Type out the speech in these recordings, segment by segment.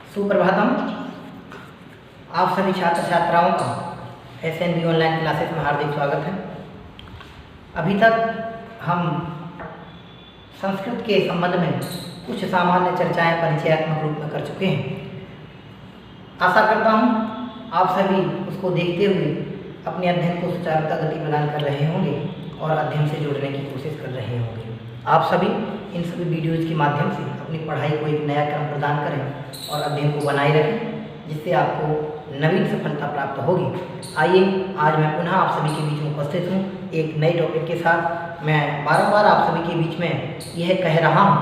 सुप्रभातम। आप सभी छात्र छात्राओं का SNB ऑनलाइन क्लासेस में हार्दिक स्वागत है। अभी तक हम संस्कृत के संबंध में कुछ सामान्य चर्चाएं परिचयात्मक रूप में कर चुके हैं। आशा करता हूं आप सभी उसको देखते हुए अपने अध्ययन को सुचारुता गति प्रदान कर रहे होंगे और अध्ययन से जुड़ने की कोशिश कर रहे होंगे। आप सभी इन सभी वीडियोज़ के माध्यम से अपनी पढ़ाई को एक नया क्रम प्रदान करें और अध्ययन को बनाए रखें, जिससे आपको नवीन सफलता प्राप्त होगी। आइए, आज मैं पुनः आप सभी के बीच में उपस्थित हूँ एक नए टॉपिक के साथ। मैं बारंबार आप सभी के बीच में यह कह रहा हूँ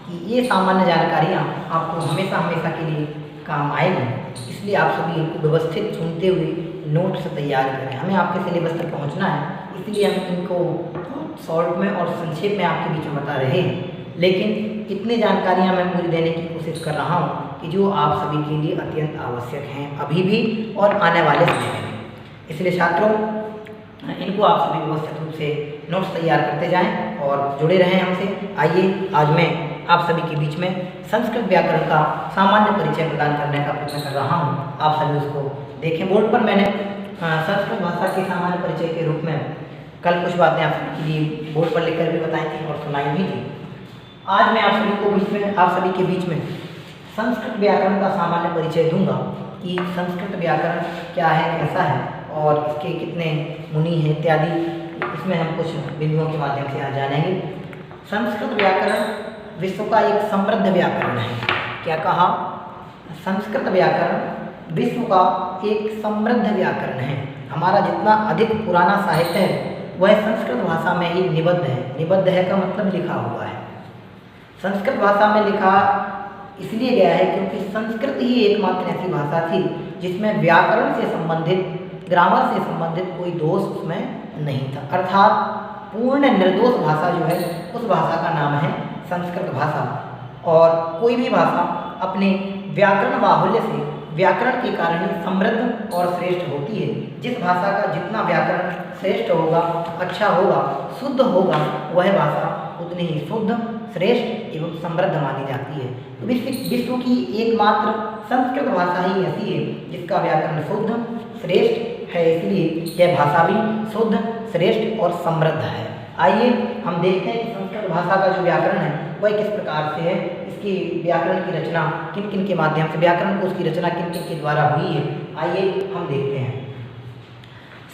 कि ये सामान्य जानकारियाँ आपको हमेशा हमेशा के लिए काम आएगी, इसलिए आप सभी इनको व्यवस्थित सुनते हुए नोट्स तैयार करें। हमें आपके सिलेबस तक पहुँचना है, इसलिए हम इनको शॉर्ट में और संक्षेप में आपके बीच में बता रहे हैं, लेकिन इतनी जानकारियां मैं पूरी देने की कोशिश कर रहा हूं कि जो आप सभी के लिए अत्यंत आवश्यक हैं अभी भी और आने वाले समय में। इसलिए छात्रों, इनको आप सभी व्यवस्थित रूप से नोट्स तैयार करते जाएं और जुड़े रहें हमसे। आइए, आज मैं आप सभी के बीच में संस्कृत व्याकरण का सामान्य परिचय प्रदान करने का प्रयत्न कर रहा हूँ। आप सभी उसको देखें। बोर्ड पर मैंने संस्कृत भाषा के सामान्य परिचय के रूप में कल कुछ बातें आप सभी के लिए बोर्ड पर लिखकर भी बताई थी और सुनाई भी थी। आज मैं आप सभी के बीच में संस्कृत व्याकरण का सामान्य परिचय दूंगा कि संस्कृत व्याकरण क्या है, कैसा है और इसके कितने मुनि हैं इत्यादि। इसमें हम कुछ बिंदुओं के माध्यम से आज जानेंगे। संस्कृत व्याकरण विश्व का एक समृद्ध व्याकरण है। क्या कहा? संस्कृत व्याकरण विश्व का एक समृद्ध व्याकरण है। हमारा जितना अधिक पुराना साहित्य है वह संस्कृत भाषा में ही निबद्ध है। निबद्ध है का मतलब लिखा हुआ है। संस्कृत भाषा में लिखा इसलिए गया है क्योंकि संस्कृत ही एकमात्र ऐसी भाषा थी जिसमें व्याकरण से संबंधित, ग्रामर से संबंधित कोई दोष उसमें नहीं था। अर्थात पूर्ण निर्दोष भाषा जो है उस भाषा का नाम है संस्कृत भाषा। और कोई भी भाषा अपने व्याकरण बाहुल्य से, व्याकरण के कारण ही समृद्ध और श्रेष्ठ होती है। जिस भाषा का जितना व्याकरण श्रेष्ठ होगा, अच्छा होगा, शुद्ध होगा, वह भाषा उतनी ही शुद्ध, श्रेष्ठ एवं समृद्ध मानी जाती है। तो विश्व की एकमात्र संस्कृत भाषा ही ऐसी है जिसका व्याकरण शुद्ध, श्रेष्ठ है, इसलिए यह भाषा भी शुद्ध, श्रेष्ठ और समृद्ध है। आइए हम देखते हैं कि संस्कृत भाषा का जो व्याकरण है वह किस प्रकार से है। इसकी व्याकरण की रचना किन किन के माध्यम से, व्याकरण को उसकी रचना किन किन के द्वारा हुई है, आइए हम देखते हैं।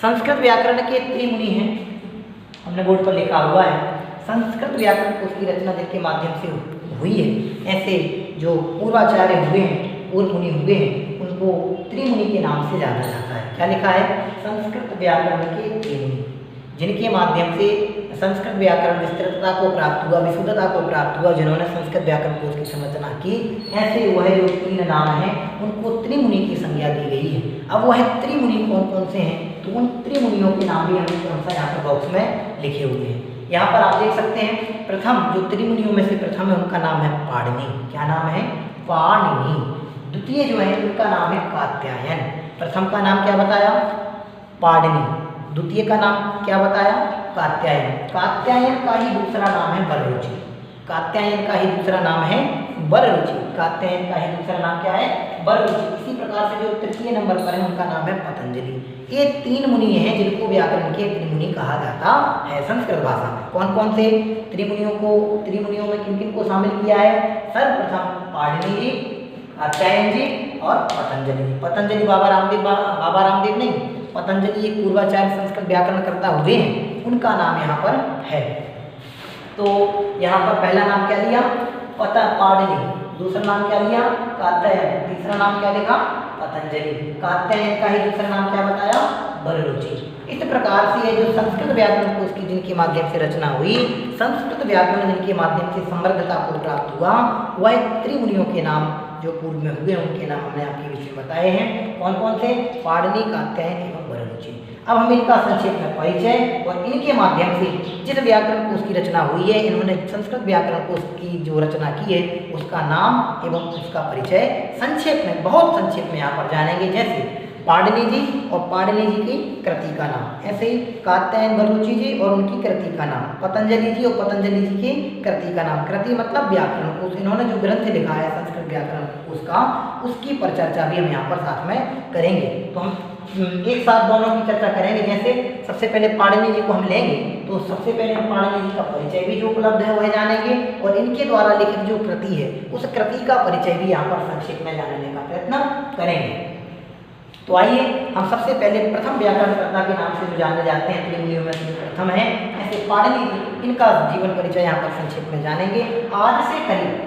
संस्कृत व्याकरण के त्रिमुनि हैं, हमने बोर्ड पर लिखा हुआ है। संस्कृत व्याकरण को उसकी रचना जिनके माध्यम से हुई है, ऐसे जो पूर्वाचार्य हुए हैं, पूर्व मुनि हुए हैं, उनको त्रिमुनि के नाम से जाना जाता है। क्या लिखा है? संस्कृत व्याकरण के त्रिमुनि, जिनके माध्यम से संस्कृत व्याकरण विस्तृतता को प्राप्त हुआ, विशुद्धता को प्राप्त हुआ, जिन्होंने संस्कृत व्याकरण को उसकी संरचना की, ऐसे वह जो तीन नाम हैं उनको त्रिमुनि की संज्ञा दी गई है। अब वह त्रिमुनि कौन कौन से हैं, तो उन त्रिमुनियों के नाम भी हमने कौन सा यहाँ पर बॉक्स में लिखे हुए हैं। यहाँ पर आप देख सकते हैं, प्रथम जो त्रिमुनियों में से प्रथम है उनका नाम है पाणिनि। क्या नाम है? पाणिनि। द्वितीय जो है उनका नाम है कात्यायन। प्रथम का नाम क्या बताया? पाणिनि। द्वितीय का नाम क्या बताया? कात्यायन। कात्यायन का ही दूसरा नाम है वररुचि। कात्यायन का ही दूसरा नाम है वररुचि। कात्यायन का ही दूसरा नाम क्या है? वररुचि। इसी प्रकार से जो तृतीय नंबर पर है उनका नाम है पतंजलि। ये तीन मुनि हैं जिनको व्याकरण के त्रिमुनि कहा जाता है संस्कृत भाषा में। कौन कौन से त्रिमुनियों में किन किन को शामिल किया है? सर्वप्रथम पाणिनि जी, कात्यायन जी और पतंजलि। पतंजलि बाबा रामदेव नहीं, पतंजलि एक पूर्वाचार्य संस्कृत व्याकरण करता हुए हैं, उनका नाम यहाँ पर है। तो यहाँ पर पहला नाम क्या लिया? पाणिनि। दूसरा नाम क्या लिया? कात्यायन। तीसरा नाम क्या लिखा? पतंजलि। कात्यायन का ही दूसरा नाम क्या बताया? वररुचि। इस प्रकार से जो संस्कृत व्याकरण को उसकी जिनके माध्यम से रचना हुई, संस्कृत व्याकरण जिनके माध्यम से समृद्धता को प्राप्त हुआ, वह त्रिमुनियों के नाम जो पूर्व में हुए उनके नाम हमने आपके बीच में बताए हैं। कौन कौन से? पाणिनि, कात्यायन एवं वररुचि। अब हम इनका संक्षेप में परिचय और इनके माध्यम से जिस व्याकरण को उसकी रचना हुई है, इन्होंने संस्कृत व्याकरण को उसकी जो रचना की है उसका नाम एवं उसका परिचय संक्षेप में, बहुत संक्षेप में यहाँ पर जानेंगे। जैसे पाणिनि जी और पाणिनि जी की कृति का नाम, ऐसे ही कात्यायन बलोची जी और उनकी कृति का नाम, पतंजलि जी और पतंजलि जी की कृति का नाम। कृति मतलब व्याकरण, उस इन्होंने जो ग्रंथ लिखा है संस्कृत व्याकरण उसकी परिचर्चा भी हम यहाँ पर साथ में करेंगे। तो हम एक साथ दोनों की चर्चा करेंगे। जैसे सबसे पहले पाणिनि जी को हम लेंगे तो सबसे पहले हम पाणिनि जी का परिचय भी जो उपलब्ध है वह जानेंगे और इनके द्वारा लिखित जो कृति है उस कृति का परिचय भी यहाँ पर संक्षेप में जानने का प्रयत्न करेंगे। तो आइए हम सबसे पहले प्रथम व्याकरणकर्ता के नाम से जो जाने जाते हैं त्रिमुनियों में प्रथम है ऐसे पाणिनि जी, इनका जीवन परिचय यहाँ पर संक्षेप में जानेंगे। आज से करीब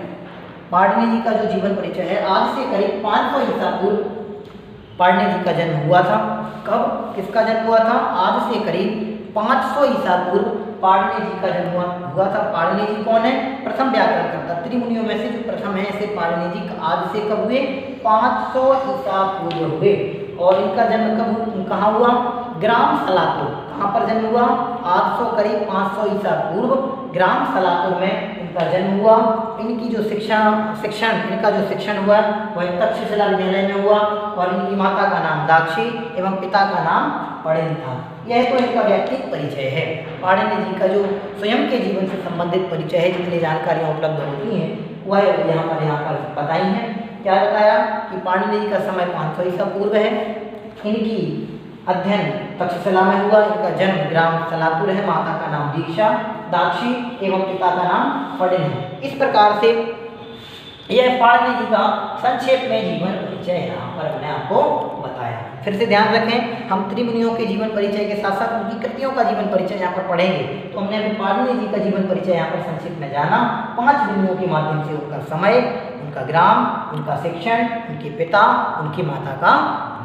पाणिनि जी का जो जीवन परिचय है, आज से करीब 500 ईसा पूर्व पाणिनि जी का जन्म हुआ था। कब, किसका जन्म हुआ था? आज से करीब 500 ईसा पूर्व पाणिनि जी का जन्म हुआ था। पाणिनि जी कौन है? प्रथम व्याकरणकर्ता, त्रिमुनियों में से जो प्रथम है ऐसे पाणिनि जी आज से कब हुए? 500 ईसा पूर्व हुए। और इनका जन्म कब कहाँ हुआ? ग्राम सलातुर। कहाँ पर जन्म हुआ? आज से करीब 500 ईसा पूर्व ग्राम सलातुर में इनका जन्म हुआ। इनकी जो इनका जो शिक्षण हुआ वह तक्षशिला विद्यालय में हुआ और इनकी माता का नाम दाक्षी एवं पिता का नाम पड़िन था। यह तो इनका व्यक्तिगत परिचय है। पाणिनि जी का जो स्वयं के जीवन से संबंधित परिचय है, जितनी जानकारियाँ उपलब्ध होती हैं वह यहाँ पर बताई हैं। क्या बताया कि पाणिनि जी का समय 500 ईसा पूर्व है। इनकी अध्ययन तक्षशिला में हुआ। इनका जन्म ग्राम सलातुर है। माता का नाम दीक्षा दाक्षी एवं पिता का नाम पड़िन है। इस प्रकार से यह पाणिनि जी का संक्षेप में जीवन परिचय यहाँ पर मैंने आपको बताया। फिर से ध्यान रखें, हम त्रिमुनियों के जीवन परिचय के साथ साथ उनकी कृतियों का जीवन परिचय यहाँ पर पढ़ेंगे। तो हमने अभी पाणिनि जी का जीवन परिचय यहाँ पर संक्षेप में जाना। 5 बिंदुओं के माध्यम से उनका समय, उनका ग्राम, उनका शिक्षण, उनके पिता, उनकी माता का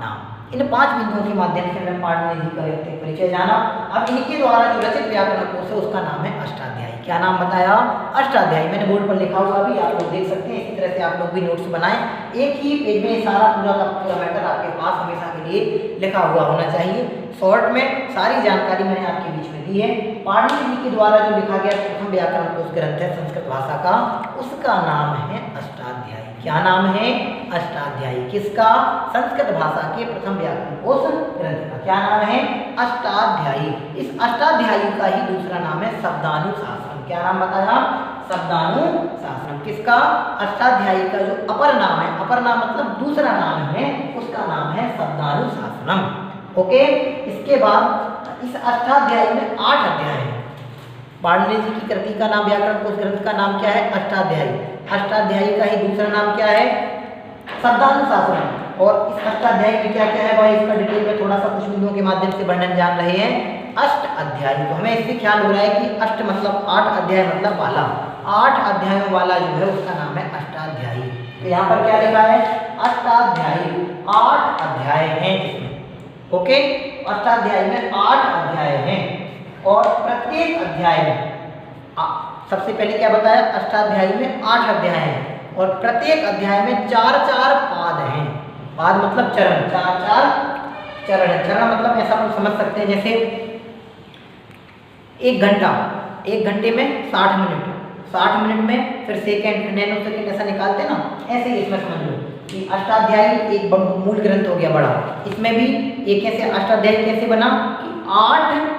नाम, इन 5 बिंदुओं के माध्यम से हमने पाणिनि जी का व्यक्तिगत परिचय जाना। अब इनके द्वारा जो रचित व्याकरण कोश है उसका नाम है अष्टाध्यायी। क्या नाम बताया? अष्टाध्यायी। मैंने बोर्ड पर लिखा हुआ भी, आप लोग देख सकते हैं। इसी तरह से आप लोग भी नोट्स बनाएं। एक ही पेज में सारा पूरा का पूरा मैटर आपके पास हमेशा के लिए लिखा हुआ होना चाहिए। शॉर्ट में सारी जानकारी मैंने आपके बीच में दी है। पाणिनि जी के द्वारा जो लिखा गया प्रथम व्याकरण कोश ग्रंथ है संस्कृत भाषा का, उसका नाम है अष्टाध्यायी। क्या नाम है? अष्टाध्यायी। किसका? संस्कृत भाषा के प्रथम व्याकरण कोश ग्रंथ का। क्या नाम है? अष्टाध्यायी। इस अष्टाध्यायी का ही दूसरा नाम है शब्दानुशासन। क्या नाम बताया? शब्दानुशासन। किसका? अष्टाध्यायी का जो अपर नाम है, अपर नाम मतलब दूसरा नाम है, उसका नाम है शब्दानुशासनम। ओके। इसके बाद इस अष्टाध्यायी में 8 अध्याय हैं। पाणिनि जी की कृति का नाम, व्याकरण कोश ग्रंथ का नाम क्या है? अष्टाध्यायी। अष्टाध्यायी का ही दूसरा नाम क्या है? शब्दानुशासन। और इस अष्टाध्यायी में क्या क्या है वह इसका डिटेल में थोड़ा सा कुछ बिंदुओं के माध्यम से वर्णन जान रहे हैं। अष्ट अध्यायी, तो हमें इससे ख्याल हो रहा है कि अष्ट मतलब 8 अध्याय मतलब वाला, 8 अध्यायों वाला जो है उसका नाम है अष्टाध्यायी। तो यहाँ पर क्या लिखा है? अष्टाध्यायी। 8 अध्याय हैं इसमें। ओके। अष्टाध्यायी में 8 अध्याय हैं और प्रत्येक अध्याय में सबसे पहले क्या बताया? अष्टाध्यायी में 8 अध्याय हैं और प्रत्येक अध्याय में 4-4 पाद हैं। पाद मतलब चरण, 4-4 चरण है। चरण मतलब ऐसा हम समझ सकते हैं जैसे 1 घंटा, 1 घंटे में 60 मिनट, 60 मिनट में फिर सेकेंड, नैनो सेकेंड ऐसा निकालते हैं ना, ऐसे ही इसमें समझ लो कि अष्टाध्यायी एक मूल ग्रंथ हो गया बड़ा। इसमें भी एक ऐसे अष्टाध्यायी कैसे बना कि 8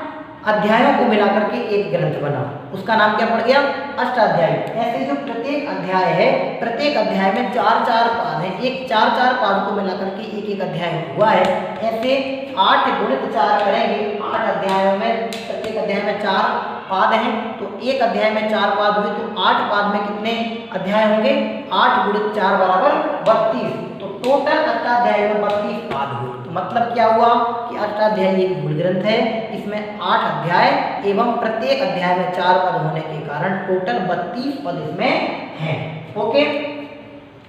अध्यायों को मिलाकर के एक ग्रंथ बना, उसका नाम क्या पड़ गया? अष्टाध्यायी। ऐसे जो प्रत्येक अध्याय है, प्रत्येक अध्याय में 4-4 पाद हैं। एक 4-4 पाद को मिलाकर के एक अध्याय हुआ है। ऐसे 8 गुणित 4 करेंगे, 8 अध्यायों में प्रत्येक अध्याय में 4 पाद हैं, तो एक अध्याय में 4 पाद हुए तो 8 पाद में कितने अध्याय होंगे? 8 गुणित 4 बराबर 32। तो टोटल अष्टाध्याय में 32 पाद हुए। तो मतलब क्या हुआ कि अष्टाध्यायी एक मूल ग्रंथ है, इसमें 8 अध्याय एवं प्रत्येक अध्याय में 4 पद होने के कारण टोटल 32 पद इसमें हैं। ओके।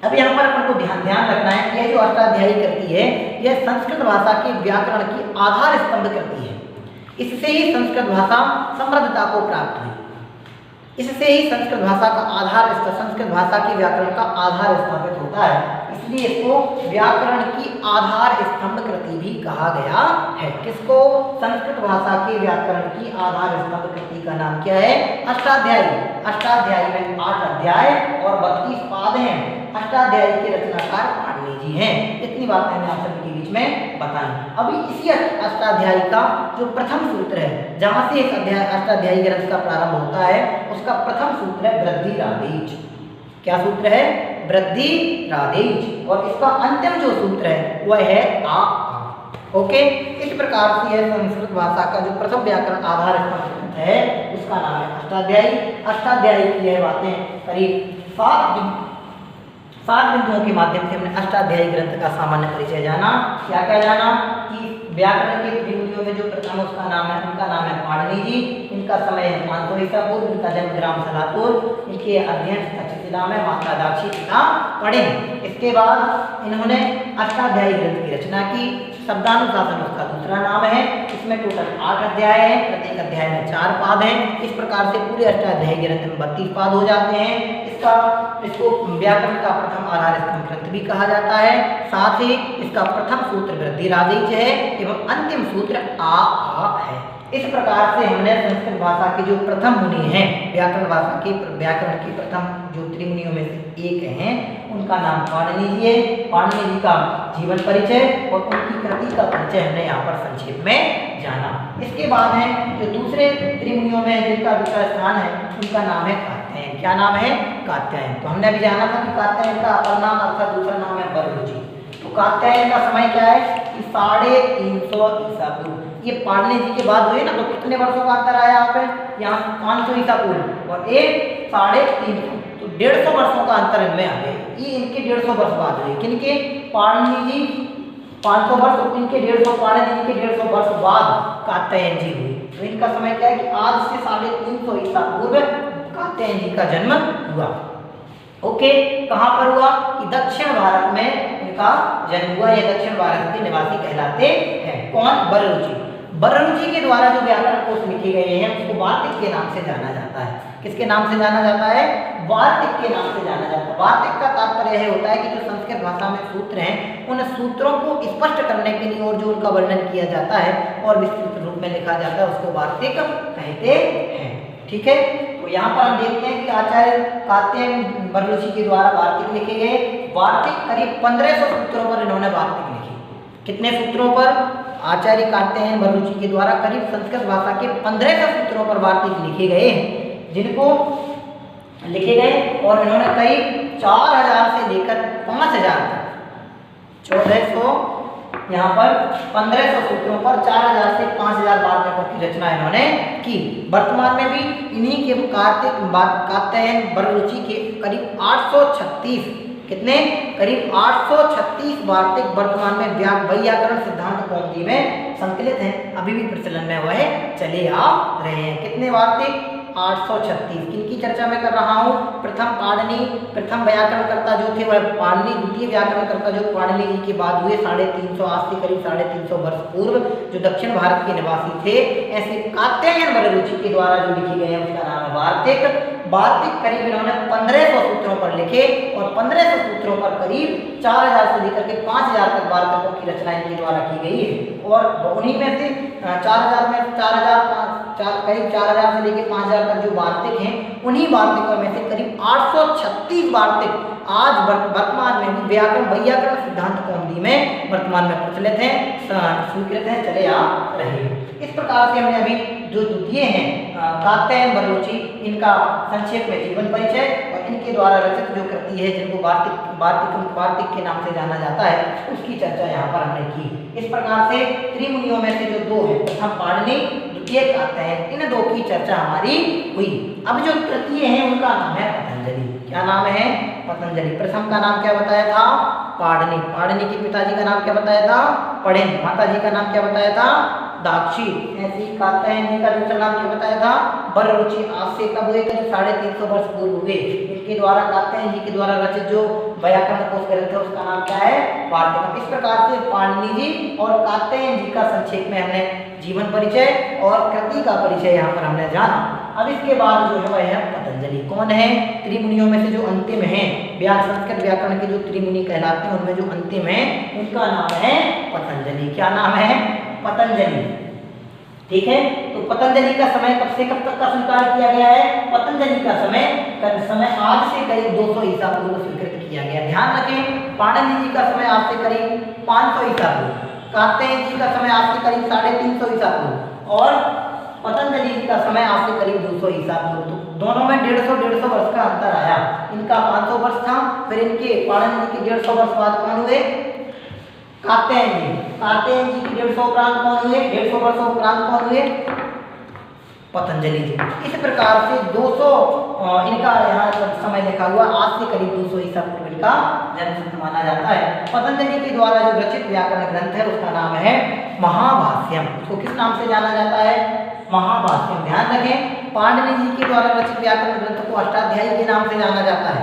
अब यहाँ पर अपन को ध्यान रखना है कि यह जो अष्टाध्यायी कृति है यह संस्कृत भाषा के व्याकरण की आधार स्तंभ कृति है। इससे ही संस्कृत भाषा समृद्धता को प्राप्त हुई। इससे ही संस्कृत भाषा का आधार, संस्कृत भाषा के व्याकरण का आधार स्थापित होता है। इसलिए इसको व्याकरण की आधार स्तंभ कृति भी कहा गया है। किसको? संस्कृत भाषा के व्याकरण की आधार स्तंभ कृति का नाम क्या है? अष्टाध्यायी। अष्टाध्यायी में 8 अध्याय और 32 पाद हैं। अष्टाध्यायी के रचनाकार पाणिनि जी हैं। इतनी बातें मैं आप सभी के बीच में बताई। अभी इसी अष्टाध्यायी का जो प्रथम सूत्र है, जहां से इस अष्टाध्यायी ग्रंथ का प्रारंभ होता है, उसका प्रथम सूत्र है वृद्धिरादेज। क्या सूत्र है? वृद्धिरादेज। और इसका अंतिम जो सूत्र है वह है आ। ओके, इस प्रकार से यह संस्कृत भाषा का जो प्रथम व्याकरण आधार स्तंभ है उसका नाम है अष्टाध्यायी। अष्टाध्यायी की यह बातें करीब 7 बिंदुओं के माध्यम से हमने अष्टाध्यायी ग्रंथ का सामान्य परिचय जाना। क्या क्या जाना? कि व्याकरण के त्रिमुनियों में जो प्रथम उसका नाम है, उनका नाम है पाणिनि जी। इनका समय है 500 ईसा पूर्व। इनका जन्म ग्राम सलापुर। इनके अध्ययन नाम है माता दाक्षी पिता पढ़ें। इसके बाद इन्होंने अष्टाध्यायी ग्रंथ की रचना की। शब्दानुशासन उसका दूसरा नाम है। इसमें टोटल 8 अध्याय हैं। प्रत्येक अध्याय में 4 पाद हैं। इस प्रकार से पूरे अष्टाध्यायी ग्रंथ में 32 पाद हो जाते हैं। इसको व्याकरण का प्रथम आधार स्तंभ ग्रंथ भी कहा जाता है। साथ ही इसका प्रथम सूत्र वृद्धिरादेज है एवं अंतिम सूत्र आ है। इस प्रकार से हमने संस्कृत भाषा के जो प्रथम मुनि हैं, व्याकरण के प्रथम जो त्रिमुनियों में से एक हैं, उनका नाम पाणिनि जी है। पाणिनि जी का जीवन परिचय और उनकी कृति का परिचय हमने यहाँ पर संक्षेप में जाना। इसके बाद है जो दूसरे त्रिमुनियों में जिनका दूसरा स्थान है, उनका नाम है कात्यायन। क्या नाम है? कात्यायन। तो हमने अभी जाना था कि कात्यायन का अपर नाम अर्थात दूसरा नाम है बररुचि। तो कात्यायन का समय क्या है? कि 350 ईसा पूर्व। ये पाणिनि जी के बाद हुए ना, तो कितने वर्षों का अंतर आया यहाँ पे? यहाँ 500 ईसा पूर्व और एक 350, तो 150 वर्षों का अंतर इनमें आ गया। ये इनके 150 वर्ष बाद हुए। किनके? पाणिनि जी 500 वर्ष और इनके 150, पाणिनि जी के 150 वर्ष बाद कात्यायन जी हुए। तो इनका समय क्या है कि आज से 350 ईसा पूर्व कात्यायन जी का जन्म हुआ। ओके, कहाँ पर हुआ? कि दक्षिण भारत में इनका जन्म हुआ। ये दक्षिण भारत के निवासी कहलाते हैं। कौन? बररुचि। बररुचि के द्वारा जो व्याकरण कोश लिखे गए हैं उसको वार्तिक के नाम से जाना जाता है। किसके नाम से जाना जाता है? वार्तिक के नाम से जाना जाता है। वार्तिक का तात्पर्य यह होता है कि जो संस्कृत भाषा में सूत्र हैं, उन सूत्रों को स्पष्ट करने के लिए और जो उनका वर्णन किया जाता है और विस्तृत रूप में लिखा जाता है, उसको वार्तिक कहते हैं। ठीक है, तो यहाँ पर हम देखते हैं कि आचार्य कात्यायन बररुचि के द्वारा वार्तिक लिखे गए। वार्तिक करीब 1500 सूत्रों पर इन्होंने वार्तिक लिखी। कितने सूत्रों पर? आचार्य कात्यायन बररुचि के द्वारा करीब संस्कृत भाषा के 1500 सूत्रों पर वार्तिक लिखे गए हैं, जिनको लिखे गए और इन्होंने करीब 4000 से लेकर 5000 तक 1400 यहाँ पर 1500 सूत्रों पर 4000 से 5000 वार्तिकों की रचना इन्होंने की। वर्तमान में भी इन्हीं के कात्यायन बररुचि के करीब 836, कितने? करीब 836 वार्तिक वर्तमान में वैयाकरण सिद्धांत कौमुदी में संकलित हैं। अभी भी प्रचलन में वह चले आ रहे हैं। कितने वार्तिक? 836। किनकी चर्चा मैं कर रहा हूँ? प्रथम पाणिनि, प्रथम व्याकरणकर्ता जो थे वह पाणिनि। द्वितीय व्याकरणकर्ता जो पाणिनि जी के बाद हुए 350, आज से करीब 350 वर्ष पूर्व, जो दक्षिण भारत के निवासी थे। ऐसे कात्यायन बररुचि के द्वारा जो लिखे गए हैं उसका नाम है वार्तिक। वार्तिक करीब इन्होंने 1500 सूत्रों पर लिखे और 1500 सूत्रों पर करीब 4000 से लेकर के 5000 तक वार्तिकों की रचना इनके द्वारा की गई है। और उन्हीं में से 4000 में 4000 करीब 4000 से लेकर 5000 तक जो वार्तिक हैं, उन्हीं वार्तिकों में से करीब 836 वार्तिक आज वर्तमान में भी वैयाकरण सिद्धांत कौमुदी में वर्तमान में प्रचलित हैं, स्वीकृत हैं, चले आ रहे हैं। इस प्रकार से हमने अभी जो द्वितीय हैं कात्यायन बररुचि, इनका संक्षेप में जीवन परिचय और इनके द्वारा रचित जो कृति है जिनको वार्तिक के नाम से जाना जाता है, उसकी चर्चा यहाँ पर हमने की। इस प्रकार से त्रिमुनियों में से जो 2 हैं, प्रथम पाणिनि, द्वितीय कात्यायन, इन 2 की चर्चा हमारी हुई। अब जो तृतीय हैं उनका नाम है पतंजलि। क्या नाम है? पतंजलि। प्रथम का नाम क्या बताया था? पाणिनि। पाणिनि के पिताजी का नाम क्या बताया था? पढ़ेन। माता जी का नाम क्या बताया था? दाक्षी। ऐसी कात्यायन जी का दूसरा नाम क्या बताया था? बररुचि। आज से कब हुए? करीब 350 वर्ष पूर्व हुए। इनके द्वारा कात्यायन जी के द्वारा रचित जो व्याकरण कोश ग्रंथ है उसका नाम क्या है? वार्तिक। इस प्रकार से पाणिनि जी और कात्यायन जी का संक्षेप में हमने जीवन परिचय और कृति का परिचय यहाँ पर हमने जाना। अब इसके बाद जो है वह है पतंजलि। कौन है? त्रिमुनियों में से जो अंतिम है, संस्कृत व्याकरण के जो त्रिमुनि कहलाते हैं उनमें जो अंतिम है उनका नाम है पतंजलि। क्या नाम है? पतंजलि। ठीक है, तो पतंजलि का समय कब से कब तक का स्वीकार किया गया है? पतंजलि का समय आज से करीब 200 ईसा पूर्व स्वीकृत किया गया। ध्यान रखें, पाणिनि जी का समय आज से करीब 500 ईसा पूर्व, कात्यायन जी का समय आज से करीब 350 ईसा पूर्व और पतंजलि जी का समय आज से करीब 200 ईसा पूर्व। तो दोनों में 150 वर्ष का अंतर आया। इनका 500 वर्ष था, फिर इनके पाणिनि जी के 150 वर्ष बाद कौन हुए? कात्यायन जी। कात्यायन जी के 150 उपरांत कौन हुए? 150 वर्षों उपरांत कौन हुए? पतंजलि जी। इस प्रकार से 200 इनका यहाँ समय लिखा हुआ, आज से करीब 200 ईसा पूर्व इनका जन्म माना जाता है। पतंजलि के द्वारा जो रचित व्याकरण ग्रंथ है उसका नाम है महाभाष्यम। उसको किस नाम से जाना जाता है? महाभाष्यम। ध्यान रखें, पाणिनि जी के द्वारा रचित व्याकरण ग्रंथ को अष्टाध्यायी के नाम से जाना जाता है।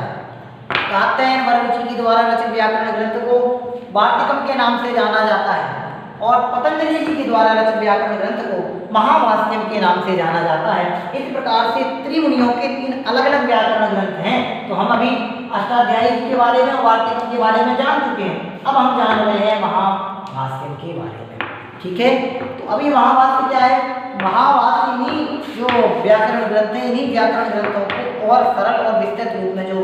कात्यायन वर्ग जी के द्वारा रचित व्याकरण ग्रंथ को वार्तिकम के नाम से जाना जाता है और पतंजलि जी के द्वारा रचित व्याकरण ग्रंथ को महाभाष्यम के नाम से जाना जाता है। इस प्रकार से त्रिमुनियों के 3 अलग अलग व्याकरण ग्रंथ हैं। तो हम अभी अष्टाध्यायी जी के बारे में और वार्तिकम के बारे में जान चुके हैं। अब हम जान रहे हैं महाभाष्यम के बारे में। ठीक है, तो अभी महाभाष्य क्या है? महाभाष्य इन्हीं जो व्याकरण ग्रंथ हैं, इन्हीं व्याकरण ग्रंथों को और सरल और विस्तृत रूप में जो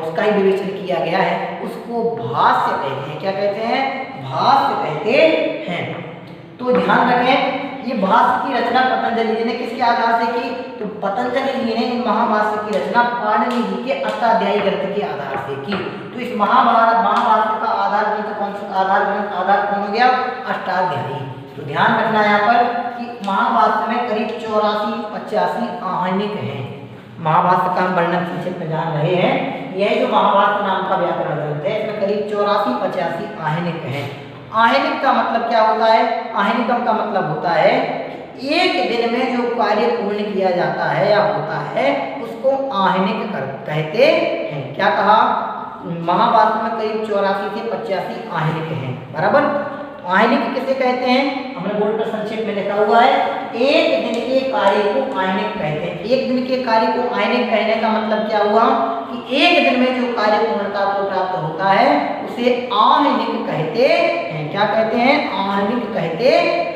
उसका ही विवेचन किया गया है उसको भाष्य कहते हैं। क्या कहते हैं? भाष्य कहते हैं। तो ध्यान रखें, ये भाष्य की रचना पतंजलि जी ने किसके आधार से की? तो पतंजलि जी ने इन महाभाष्य की रचना पाणिनि जी के अष्टाध्यायी ग्रंथ के आधार से की। तो इस महाभाष्य का आधार ग्रंथ कौन सा? आधार कौन हो गया? अष्टाध्यायी। तो ध्यान रखना यहाँ पर कि महाभाष्य में करीब 84-85 आहनिक हैं। महाभाष्य का हम वर्णन संक्षिप्त में जान रहे हैं। यह जो महाभाष्य नाम का व्याकरण ग्रंथ है इसमें करीब 84-85 आहनिक हैं। आहनिक का मतलब क्या होता है? आहनिकम का मतलब होता है कि एक दिन में जो कार्य पूर्ण किया जाता है या होता है उसको आहनिक कहते हैं। क्या कहा? महाभाष्य में करीब 84 से 85 आहनिक हैं। बराबर। आहनिक किसे कहते हैं? हमने बोर्ड पर संक्षेप में लिखा हुआ है, एक दिन के कार्य को आहनिक कहते हैं। एक दिन के कार्य को आहनिक कहने का मतलब क्या हुआ कि एक दिन में जो कार्य पूर्णता को प्राप्त होता है उसे आहनिक कहते हैं। क्या कहते हैं? आहनिक कहते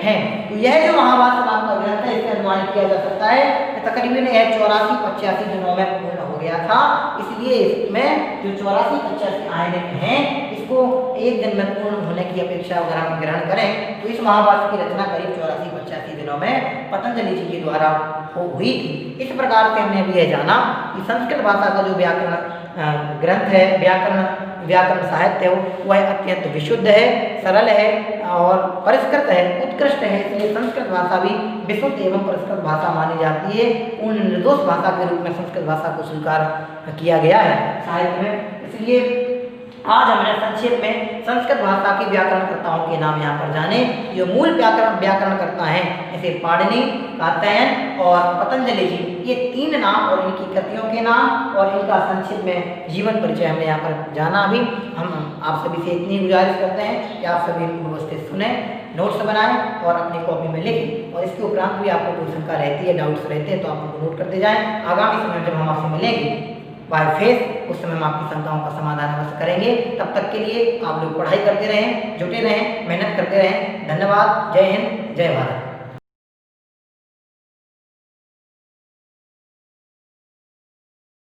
हैं। तो यह जो महाभाष्य नाम का ग्रंथ है इससे अनुमान किया जा सकता है तकरीबन 84-85 दिनों में पूर्ण हो गया था। इसलिए इसमें जो 84-85 आहनिक हैं इसको एक दिन में पूर्ण होने की अपेक्षा अगर हम ग्रहण करें तो इस महाभाष्य की रचना करीब 84-85 दिनों में पतंजलि जी के द्वारा हुई थी। इस प्रकार से हमने अभी यह जाना कि संस्कृत भाषा का जो व्याकरण ग्रंथ है, व्याकरण साहित्य हो वह अत्यंत विशुद्ध है, सरल है और परिष्कृत है, उत्कृष्ट है। इसलिए संस्कृत भाषा भी विशुद्ध एवं परिष्कृत भाषा मानी जाती है। पूर्ण निर्दोष भाषा के रूप में संस्कृत भाषा को स्वीकार किया गया है साहित्य में। इसलिए आज हमने संक्षेप में संस्कृत भाषा के व्याकरणकर्ताओं के नाम यहाँ पर जाने। जो मूल व्याकरणकर्ता हैं जैसे पाणिनि, कात्यायन और पतंजलि जी, ये 3 नाम और इनकी कृतियों के नाम और इनका संक्षेप में जीवन परिचय हमने यहाँ पर जाना। अभी हम आप सभी से इतनी गुजारिश करते हैं कि आप सभी इनको व्यवस्थित सुने, नोट्स बनाएं और अपनी कॉपी में लिखें। और इसके उपरांत भी आपको कोई शंका रहती है, डाउट्स रहते हैं तो आप उनको नोट करते जाएँ। आगामी समय जब हम आपसे मिलेंगे बाय फेस उस समय हम आपकी शंकाओं का समाधान अवश्य करेंगे। तब तक के लिए आप लोग पढ़ाई करते रहें, जुटे रहें, मेहनत करते रहें। धन्यवाद। जय हिंद, जय भारत।